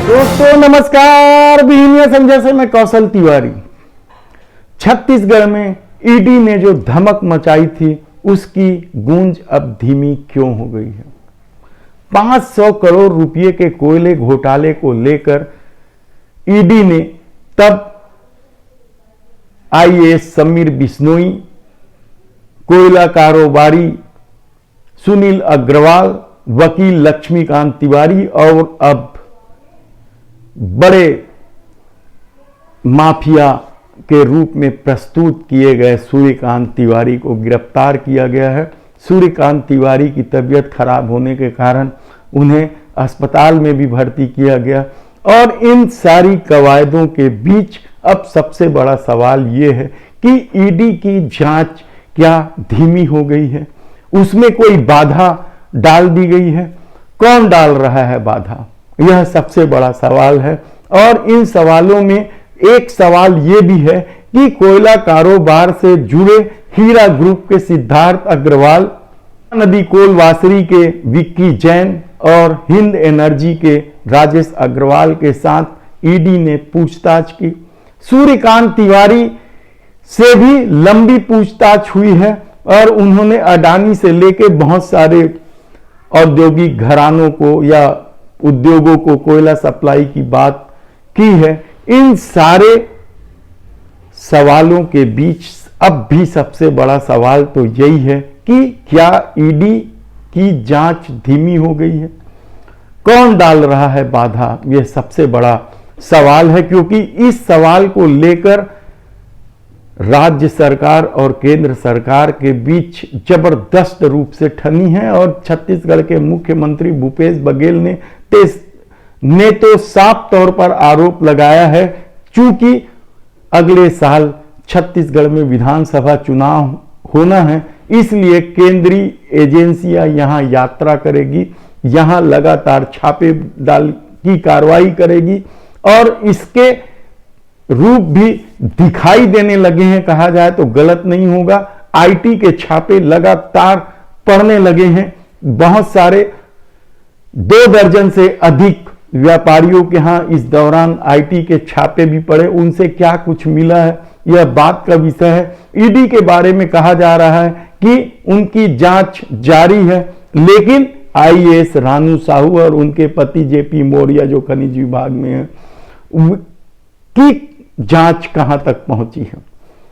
दोस्तों नमस्कार, बिहिनिया संजय से मैं कौशल तिवारी। छत्तीसगढ़ में ईडी ने जो धमक मचाई थी उसकी गूंज अब धीमी क्यों हो गई है। 500 करोड़ रुपए के कोयले घोटाले को लेकर ईडी ने तब आईएएस समीर बिश्नोई, कोयला कारोबारी सुनील अग्रवाल, वकील लक्ष्मीकांत तिवारी और अब बड़े माफिया के रूप में प्रस्तुत किए गए सूर्यकांत तिवारी को गिरफ्तार किया गया है। सूर्यकांत तिवारी की तबीयत खराब होने के कारण उन्हें अस्पताल में भी भर्ती किया गया और इन सारी कवायदों के बीच अब सबसे बड़ा सवाल यह है कि ईडी की जांच क्या धीमी हो गई है, उसमें कोई बाधा डाल दी गई है। कौन डाल रहा है बाधा, यह सबसे बड़ा सवाल है। और इन सवालों में एक सवाल यह भी है कि कोयला कारोबार से जुड़े हीरा ग्रुप के सिद्धार्थ अग्रवाल, नदी कोल वासरी के विक्की जैन और हिंद एनर्जी के राजेश अग्रवाल के साथ ईडी ने पूछताछ की। सूर्यकांत तिवारी से भी लंबी पूछताछ हुई है और उन्होंने अडानी से लेकर बहुत सारे औद्योगिक घरानों को या उद्योगों को कोयला सप्लाई की बात की है। इन सारे सवालों के बीच अब भी सबसे बड़ा सवाल तो यही है कि क्या ईडी की जांच धीमी हो गई है, कौन डाल रहा है बाधा, यह सबसे बड़ा सवाल है। क्योंकि इस सवाल को लेकर राज्य सरकार और केंद्र सरकार के बीच जबरदस्त रूप से ठनी है और छत्तीसगढ़ के मुख्यमंत्री भूपेश बघेल ने तो साफ तौर पर आरोप लगाया है, चूंकि अगले साल छत्तीसगढ़ में विधानसभा चुनाव होना है, इसलिए केंद्रीय एजेंसियां यहां यात्रा करेगी, यहां लगातार छापे डाल की कार्रवाई करेगी और इसके रूप भी दिखाई देने लगे हैं, कहा जाए तो गलत नहीं होगा। आईटी के छापे लगातार पड़ने लगे हैं। बहुत सारे 2 दर्जन से अधिक व्यापारियों के यहां इस दौरान आईटी के छापे भी पड़े। उनसे क्या कुछ मिला है यह बात का विषय है। ईडी के बारे में कहा जा रहा है कि उनकी जांच जारी है, लेकिन आईएएस रानू साहू और उनके पति जेपी मौर्य जो खनिज विभाग में है की जांच कहां तक पहुंची है,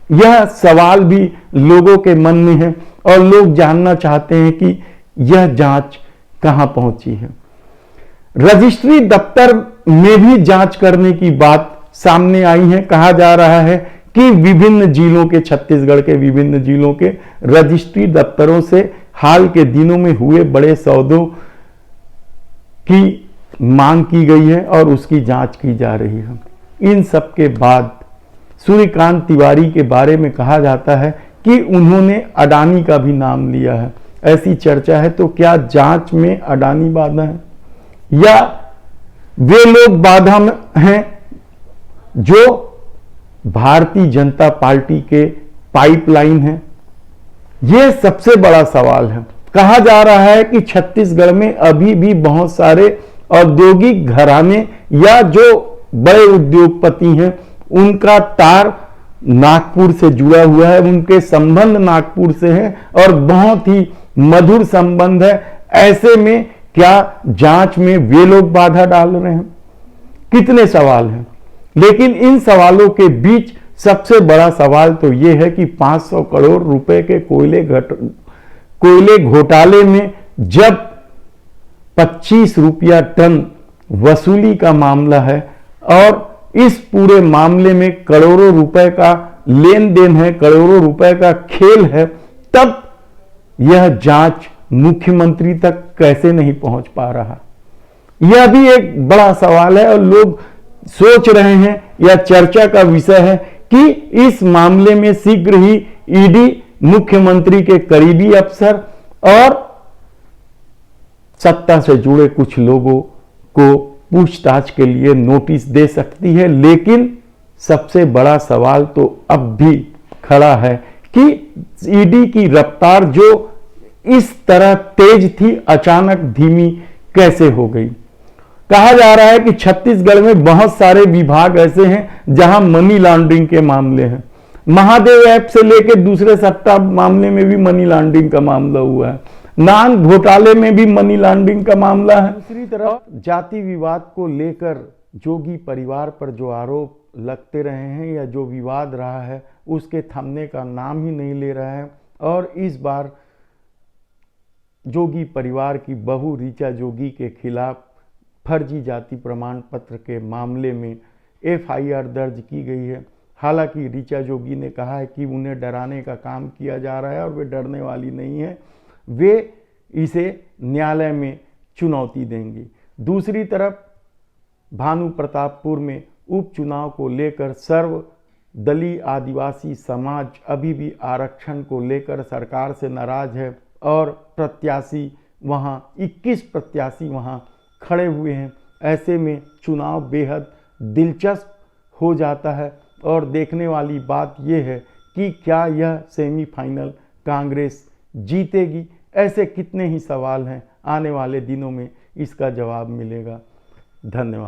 यह सवाल भी लोगों के मन में है और लोग जानना चाहते हैं कि यह जांच कहां पहुंची है। रजिस्ट्री दफ्तर में भी जांच करने की बात सामने आई है। कहा जा रहा है कि विभिन्न जिलों के, छत्तीसगढ़ के विभिन्न जिलों के रजिस्ट्री दफ्तरों से हाल के दिनों में हुए बड़े सौदों की मांग की गई है और उसकी जांच की जा रही है। इन सब के बाद सूर्यकांत तिवारी के बारे में कहा जाता है कि उन्होंने अडानी का भी नाम लिया है, ऐसी चर्चा है। तो क्या जांच में अडानी बाधा है या वे लोग बाधा में हैं जो भारतीय जनता पार्टी के पाइपलाइन है, यह सबसे बड़ा सवाल है। कहा जा रहा है कि छत्तीसगढ़ में अभी भी बहुत सारे औद्योगिक घराने या जो बड़े उद्योगपति हैं उनका तार नागपुर से जुड़ा हुआ है, उनके संबंध नागपुर से हैं और बहुत ही मधुर संबंध है। ऐसे में क्या जांच में वे लोग बाधा डाल रहे हैं? कितने सवाल हैं, लेकिन इन सवालों के बीच सबसे बड़ा सवाल तो यह है कि 500 करोड़ रुपए के कोयले घोटाले में जब 25 रुपया टन वसूली का मामला है और इस पूरे मामले में करोड़ों रुपए का लेन देन है, करोड़ों रुपए का खेल है, तब यह जांच मुख्यमंत्री तक कैसे नहीं पहुंच पा रहा, यह भी एक बड़ा सवाल है। और लोग सोच रहे हैं या चर्चा का विषय है कि इस मामले में शीघ्र ही ईडी मुख्यमंत्री के करीबी अफसर और सत्ता से जुड़े कुछ लोगों को पूछताछ के लिए नोटिस दे सकती है। लेकिन सबसे बड़ा सवाल तो अब भी खड़ा है कि ईडी की रफ्तार जो इस तरह तेज थी, अचानक धीमी कैसे हो गई। कहा जा रहा है कि छत्तीसगढ़ में बहुत सारे विभाग ऐसे हैं जहां मनी लॉन्ड्रिंग के मामले हैं। महादेव ऐप से लेकर दूसरे सट्टा मामले में भी मनी लॉन्ड्रिंग का मामला हुआ है, नान घोटाले में भी मनी लॉन्ड्रिंग का मामला है। दूसरी तरफ जाति विवाद को लेकर जोगी परिवार पर जो आरोप लगते रहे हैं या जो विवाद रहा है उसके थमने का नाम ही नहीं ले रहा है। और इस बार जोगी परिवार की बहू ऋचा जोगी के खिलाफ फर्जी जाति प्रमाण पत्र के मामले में एफआईआर दर्ज की गई है। हालांकि ऋचा जोगी ने कहा है कि उन्हें डराने का काम किया जा रहा है और वे डरने वाली नहीं है, वे इसे न्यायालय में चुनौती देंगी। दूसरी तरफ भानु प्रतापपुर में उपचुनाव को लेकर सर्वदलीय आदिवासी समाज अभी भी आरक्षण को लेकर सरकार से नाराज है और प्रत्याशी वहां 21 प्रत्याशी वहां खड़े हुए हैं। ऐसे में चुनाव बेहद दिलचस्प हो जाता है और देखने वाली बात यह है कि क्या यह सेमीफाइनल कांग्रेस जीतेगी। ऐसे कितने ही सवाल हैं, आने वाले दिनों में इसका जवाब मिलेगा। धन्यवाद।